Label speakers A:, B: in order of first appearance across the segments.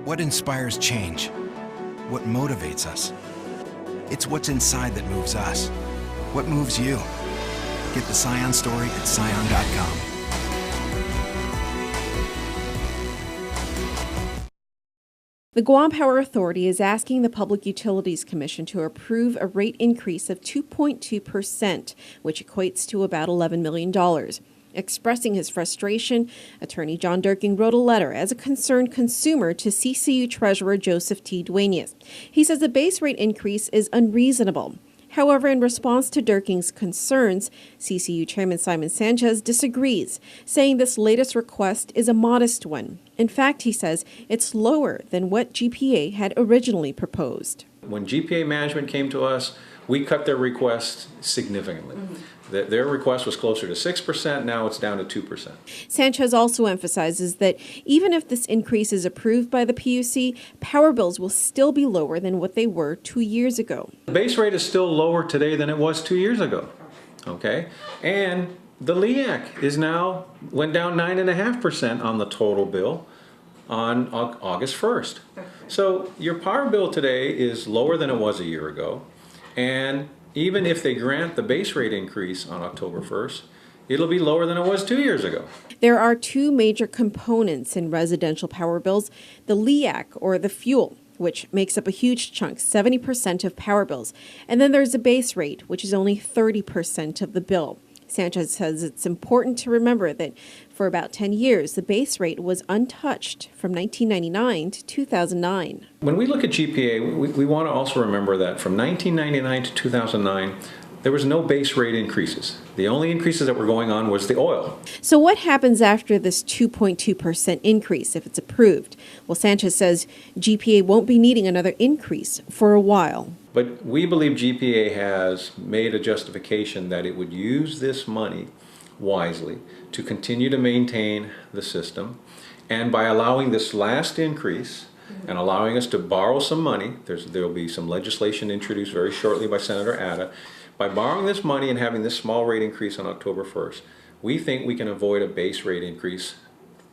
A: What inspires change? What motivates us? It's what's inside that moves us. What moves you? Get the Scion story at Scion.com.
B: The Guam Power Authority is asking the Public Utilities Commission to approve a rate increase of 2.2%, which equates to about $11 million. Expressing his frustration, Attorney John Durking wrote a letter as a concerned consumer to CCU Treasurer Joseph T. Duenas. He says the base rate increase is unreasonable. However, in response to Durking's concerns, CCU Chairman Simon Sanchez disagrees, saying this latest request is a modest one. In fact, he says it's lower than what GPA had originally proposed.
C: When GPA management came to us, we cut their request significantly. Their request was closer to 6%, now it's down to 2%.
B: Sanchez also emphasizes that even if this increase is approved by the PUC, power bills will still be lower than what they were 2 years ago.
C: The base rate is still lower today than it was 2 years ago, okay? And the LEAC is now, went down 9.5% on the total bill on August 1st. So your power bill today is lower than it was a year ago, and even if they grant the base rate increase on October 1st, it'll be lower than it was 2 years ago.
B: There are two major components in residential power bills: the LEAC, or the fuel, which makes up a huge chunk, 70% of power bills. And then there's the base rate, which is only 30% of the bill. Sanchez says it's important to remember that for about 10 years, the base rate was untouched from 1999 to 2009.
C: When we look at GPA, we want to also remember that from 1999 to 2009, there was no base rate increases. The only increases that were going on was the oil.
B: So what happens after this 2.2% increase if it's approved? Well, Sanchez says GPA won't be needing another increase for a while.
C: But we believe GPA has made a justification that it would use this money wisely to continue to maintain the system. And by allowing this last increase and allowing us to borrow some money, there will be some legislation introduced very shortly by Senator Atta. By borrowing this money and having this small rate increase on October 1st, we think we can avoid a base rate increase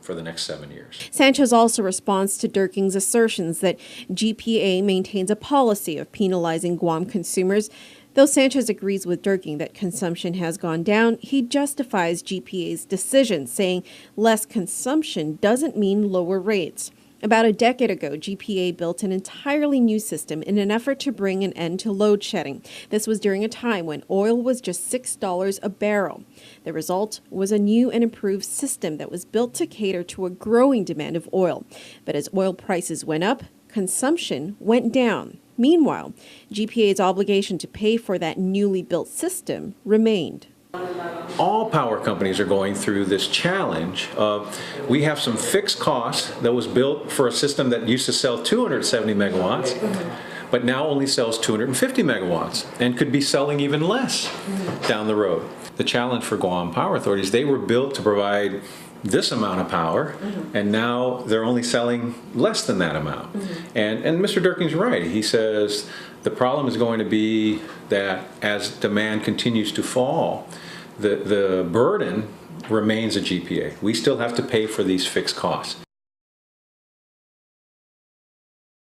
C: for the next 7 years.
B: Sanchez also responds to Durking's assertions that GPA maintains a policy of penalizing Guam consumers. Though Sanchez agrees with Durking that consumption has gone down, he justifies GPA's decision, saying less consumption doesn't mean lower rates. About a decade ago, GPA built an entirely new system in an effort to bring an end to load shedding. This was during a time when oil was just $6 a barrel. The result was a new and improved system that was built to cater to a growing demand of oil. But as oil prices went up, consumption went down. Meanwhile, GPA's obligation to pay for that newly built system remained.
C: All power companies are going through this challenge of, we have some fixed costs that was built for a system that used to sell 270 megawatts, but now only sells 250 megawatts and could be selling even less down the road. The challenge for Guam Power Authority is they were built to provide this amount of power, and now they're only selling less than that amount. And Mr. Durking's right. He says the problem is going to be that as demand continues to fall, the burden remains a GPA. We still have to pay for these fixed costs.